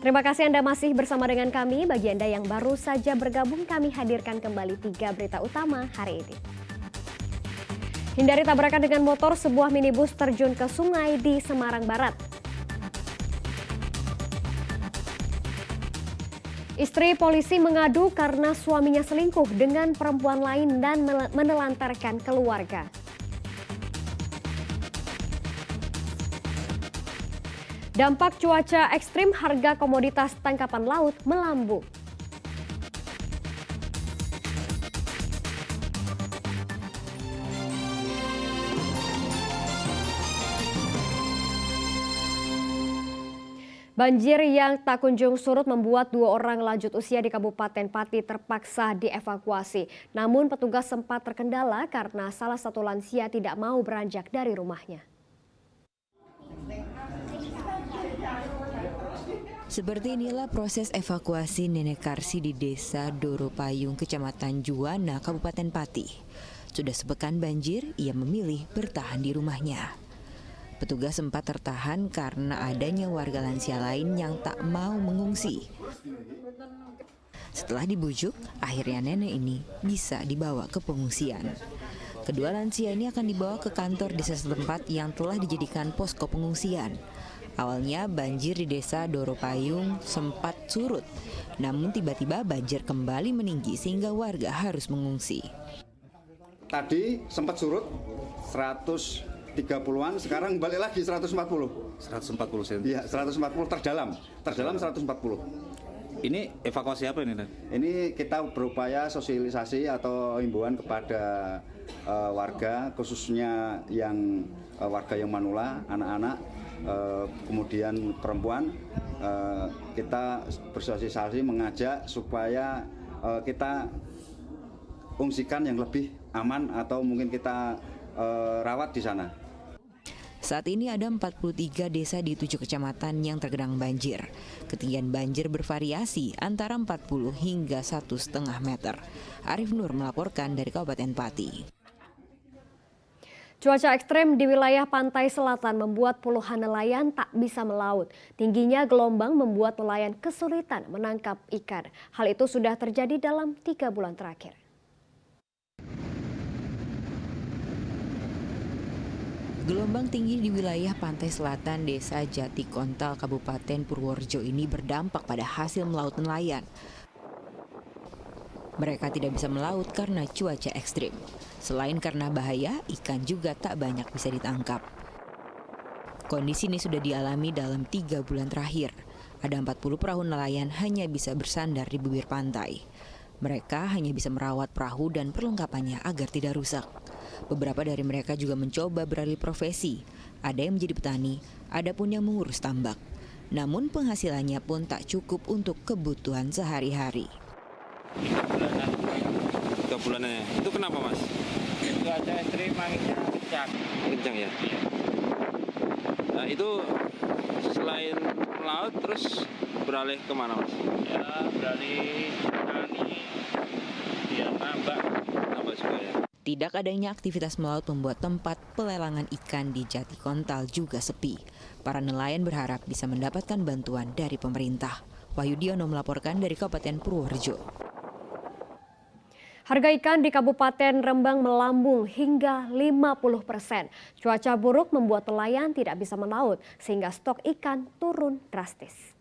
Terima kasih Anda masih bersama dengan kami. Bagi Anda yang baru saja bergabung, kami hadirkan kembali 3 berita utama hari ini. Hindari tabrakan dengan motor, sebuah minibus terjun ke sungai di Semarang Barat. Istri polisi mengadu karena suaminya selingkuh dengan perempuan lain dan menelantarkan keluarga. Dampak cuaca ekstrim, harga komoditas tangkapan laut melambung. Banjir yang tak kunjung surut membuat 2 orang lanjut usia di Kabupaten Pati terpaksa dievakuasi. Namun petugas sempat terkendala karena salah satu lansia tidak mau beranjak dari rumahnya. Seperti inilah proses evakuasi Nenek Karsi di Desa Doropayung, Kecamatan Juwana, Kabupaten Pati. Sudah sepekan banjir, ia memilih bertahan di rumahnya. Petugas sempat tertahan karena adanya warga lansia lain yang tak mau mengungsi. Setelah dibujuk, akhirnya nenek ini bisa dibawa ke pengungsian. Kedua lansia ini akan dibawa ke kantor desa setempat yang telah dijadikan posko pengungsian. Awalnya banjir di Desa Doropayung sempat surut, namun tiba-tiba banjir kembali meninggi sehingga warga harus mengungsi. Tadi sempat surut 130-an, sekarang balik lagi 140. 140 cm. Iya, 140 terdalam 140. Ini evakuasi apa ini, Dan? Ini kita berupaya sosialisasi atau himbauan kepada warga, khususnya yang warga yang manula, anak-anak, kemudian perempuan. Kita bersosialisasi mengajak supaya kita ungsikan yang lebih aman atau mungkin kita rawat di sana. Saat ini ada 43 desa di 7 kecamatan yang tergenang banjir. Ketinggian banjir bervariasi antara 40 hingga 1,5 meter. Arif Nur melaporkan dari Kabupaten Pati. Cuaca ekstrem di wilayah pantai selatan membuat puluhan nelayan tak bisa melaut. Tingginya gelombang membuat nelayan kesulitan menangkap ikan. Hal itu sudah terjadi dalam 3 bulan terakhir. Gelombang tinggi di wilayah pantai selatan Desa Jati Kontal, Kabupaten Purworejo ini berdampak pada hasil melaut nelayan. Mereka tidak bisa melaut karena cuaca ekstrim. Selain karena bahaya, ikan juga tak banyak bisa ditangkap. Kondisi ini sudah dialami dalam 3 bulan terakhir. Ada 40 perahu nelayan hanya bisa bersandar di bibir pantai. Mereka hanya bisa merawat perahu dan perlengkapannya agar tidak rusak. Beberapa dari mereka juga mencoba beralih profesi. Ada yang menjadi petani, ada pun yang mengurus tambak. Namun penghasilannya pun tak cukup untuk kebutuhan sehari-hari. 3 bulannya. Itu kenapa, Mas? Cuaca ekstrim, anginnya kencang. Kencang ya? Nah, itu selain melaut terus beralih kemana, Mas? Ya, beralih petani, dia nambak juga ya? Tidak adanya aktivitas melaut membuat tempat pelelangan ikan di Jati Kontal juga sepi. Para nelayan berharap bisa mendapatkan bantuan dari pemerintah. Wahyu Diono melaporkan dari Kabupaten Purworejo. Harga ikan di Kabupaten Rembang melambung hingga 50%. Cuaca buruk membuat nelayan tidak bisa melaut sehingga stok ikan turun drastis.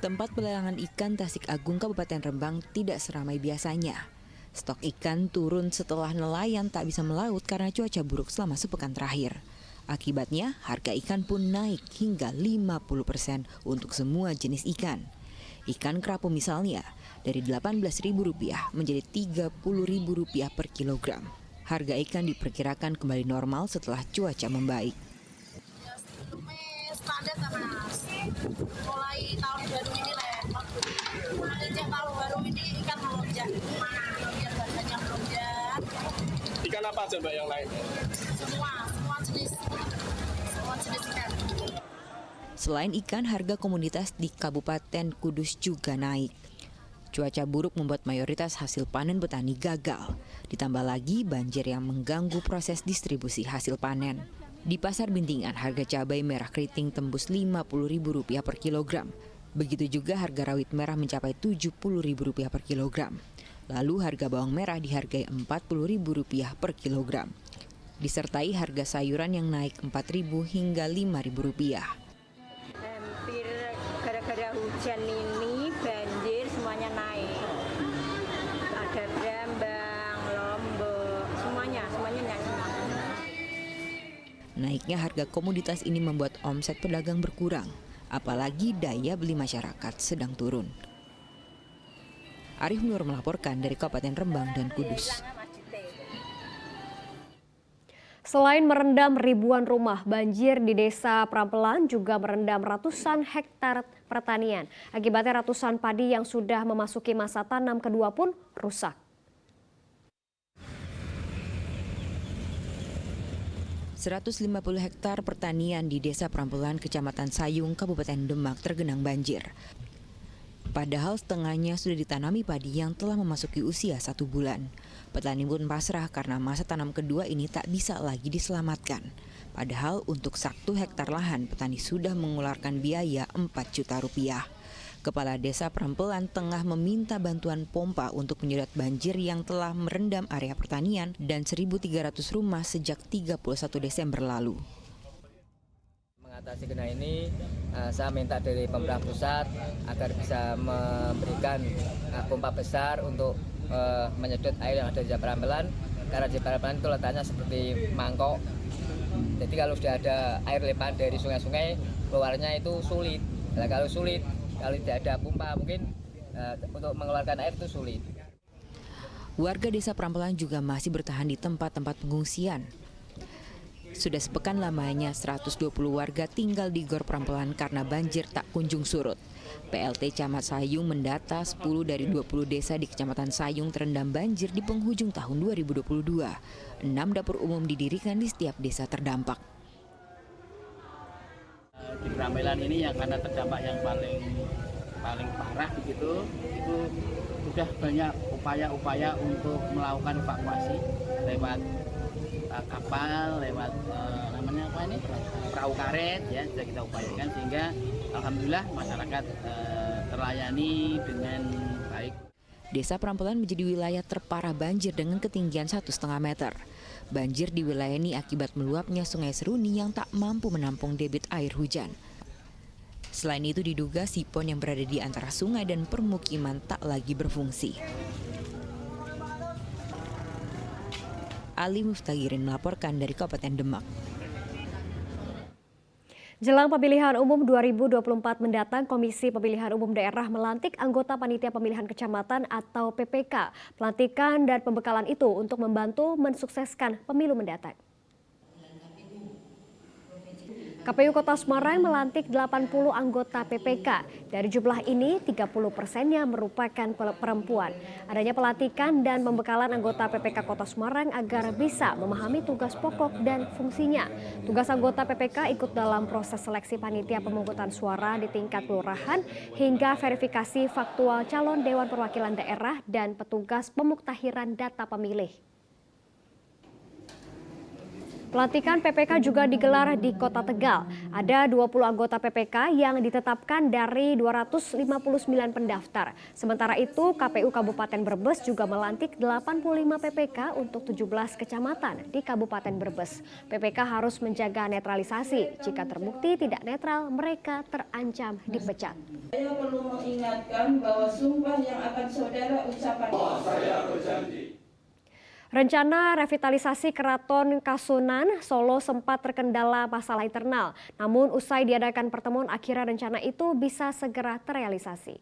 Tempat pelelangan ikan Tasik Agung Kabupaten Rembang tidak seramai biasanya. Stok ikan turun setelah nelayan tak bisa melaut karena cuaca buruk selama sepekan terakhir. Akibatnya harga ikan pun naik hingga 50% untuk semua jenis ikan. Ikan kerapu misalnya dari Rp18.000 menjadi Rp30.000 per kilogram. Harga ikan diperkirakan kembali normal setelah cuaca membaik. Standar Mas, mulai tahun baru ini sejak tahun baru ini ikan melonjak, kemudian harganya melonjak. Ikan apa aja Mbak yang lain? Semua jenis ikan. Selain ikan, harga komoditas di Kabupaten Kudus juga naik. Cuaca buruk membuat mayoritas hasil panen petani gagal. Ditambah lagi banjir yang mengganggu proses distribusi hasil panen. Di Pasar Bintingan, harga cabai merah keriting tembus Rp50.000 per kilogram. Begitu juga harga rawit merah mencapai Rp70.000 per kilogram. Lalu harga bawang merah dihargai Rp40.000 per kilogram. Disertai harga sayuran yang naik Rp4.000 hingga Rp5.000. Hampir gara-gara hujan ini banjir semuanya naik. Ada Brambang, Lombok, semuanya naik semua. Naiknya harga komoditas ini membuat omset pedagang berkurang, apalagi daya beli masyarakat sedang turun. Arif Nur melaporkan dari Kabupaten Rembang dan Kudus. Selain merendam ribuan rumah, banjir di Desa Prampelan juga merendam ratusan hektar pertanian. Akibatnya ratusan padi yang sudah memasuki masa tanam kedua pun rusak. 150 hektar pertanian di Desa Prampelan, Kecamatan Sayung, Kabupaten Demak tergenang banjir. Padahal setengahnya sudah ditanami padi yang telah memasuki usia 1 bulan. Petani pun pasrah karena masa tanam kedua ini tak bisa lagi diselamatkan. Padahal untuk 1 hektar lahan, petani sudah mengeluarkan biaya Rp4 juta. Kepala Desa Prampelan tengah meminta bantuan pompa untuk menyedot banjir yang telah merendam area pertanian dan 1.300 rumah sejak 31 Desember lalu. Mengatasi genangan ini, saya minta dari pemerintah pusat agar bisa memberikan pompa besar untuk menyedot air yang ada di Desa Prampelan, karena di Prampelan itu letaknya seperti mangkok. Jadi kalau sudah ada air limpahan dari sungai-sungai, keluarnya itu sulit. Nah, kalau tidak ada pompa mungkin untuk mengeluarkan air itu sulit. Warga Desa Prampelan juga masih bertahan di tempat-tempat pengungsian. Sudah sepekan lamanya 120 warga tinggal di Gor Prampelan karena banjir tak kunjung surut. PLT Camat Sayung mendata 10 dari 20 desa di Kecamatan Sayung terendam banjir di penghujung tahun 2022. 6 dapur umum didirikan di setiap desa terdampak. Di Prampelan ini yang karena terdampak yang paling parah begitu, itu sudah banyak upaya-upaya untuk melakukan evakuasi lewat kapal, lewat namanya apa ini, perahu karet, ya sudah kita upayakan sehingga alhamdulillah masyarakat terlayani dengan baik. Desa Prampelan menjadi wilayah terparah banjir dengan ketinggian 1,5 meter. Banjir di wilayah ini akibat meluapnya Sungai Seruni yang tak mampu menampung debit air hujan. Selain itu diduga sipon yang berada di antara sungai dan permukiman tak lagi berfungsi. Ali Muftagirin melaporkan dari Kabupaten Demak. Jelang pemilihan umum 2024 mendatang, Komisi Pemilihan Umum Daerah melantik anggota Panitia Pemilihan Kecamatan atau PPK. Pelantikan dan pembekalan itu untuk membantu mensukseskan pemilu mendatang. KPU Kota Semarang melantik 80 anggota PPK. Dari jumlah ini, 30%-nya merupakan perempuan. Adanya pelantikan dan pembekalan anggota PPK Kota Semarang agar bisa memahami tugas pokok dan fungsinya. Tugas anggota PPK ikut dalam proses seleksi panitia pemungutan suara di tingkat kelurahan hingga verifikasi faktual calon Dewan Perwakilan Daerah dan petugas pemuktahiran data pemilih. Pelantikan PPK juga digelar di Kota Tegal. Ada 20 anggota PPK yang ditetapkan dari 259 pendaftar. Sementara itu, KPU Kabupaten Brebes juga melantik 85 PPK untuk 17 kecamatan di Kabupaten Brebes. PPK harus menjaga netralisasi. Jika terbukti tidak netral, mereka terancam dipecat. Saya perlu mengingatkan bahwa sumpah yang akan saudara ucapkan. Saya berjanji. Rencana revitalisasi Keraton Kasunan Solo sempat terkendala masalah internal. Namun usai diadakan pertemuan, akhirnya rencana itu bisa segera terrealisasi.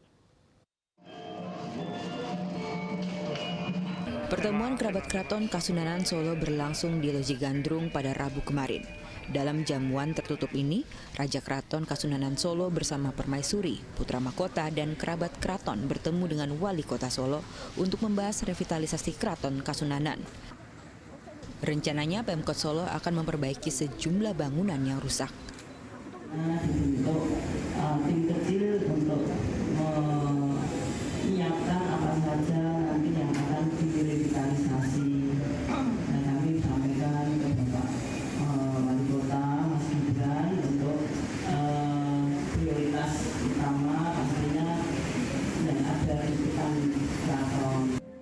Pertemuan kerabat Keraton Kasunanan Solo berlangsung di Loji Gandrung pada Rabu kemarin. Dalam jamuan tertutup ini, Raja Keraton Kasunanan Solo bersama Permaisuri, Putra Mahkota, dan kerabat keraton bertemu dengan Wali Kota Solo untuk membahas revitalisasi Keraton Kasunanan. Rencananya Pemkot Solo akan memperbaiki sejumlah bangunan yang rusak. Untuk tim kecil untuk menyiapkan apa saja nanti yang akan direvitalisasi. Dan kami sampaikan ke Bapak Wali Kota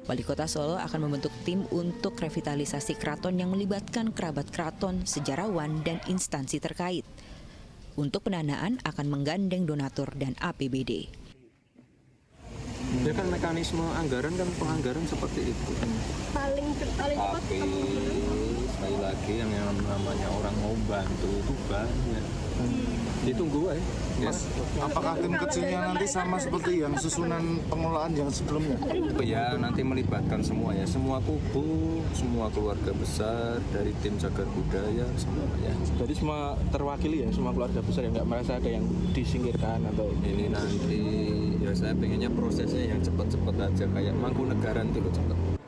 Wali Kota Solo akan membentuk tim untuk revitalisasi keraton yang melibatkan kerabat keraton, sejarawan, dan instansi terkait. Untuk pendanaan akan menggandeng donatur dan APBD. Ya kan mekanisme anggaran kan penganggaran seperti itu. Paling cepat. Tapi sekali lagi yang namanya orang mau bantu itu banyak. Ditunggu aja. Mas, apakah tim kecilnya nanti sama seperti yang susunan pengelolaan yang sebelumnya? Ya nanti melibatkan semua ya, semua kubu, semua keluarga besar dari tim cagar budaya semuanya. Jadi semua terwakili ya, semua keluarga besar yang nggak merasa ada yang disingkirkan atau ini nanti ya saya pengennya prosesnya yang cepat-cepat aja kayak Mangkunegaran itu cepat.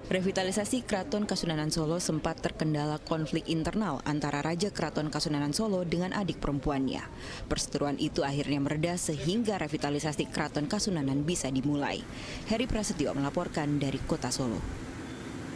Revitalisasi Keraton Kasunanan Solo sempat terkendala konflik internal antara Raja Keraton Kasunanan Solo dengan adik perempuannya. Perseteruan itu akhirnya mereda sehingga revitalisasi Keraton Kasunanan bisa dimulai. Heri Prasetyo melaporkan dari Kota Solo.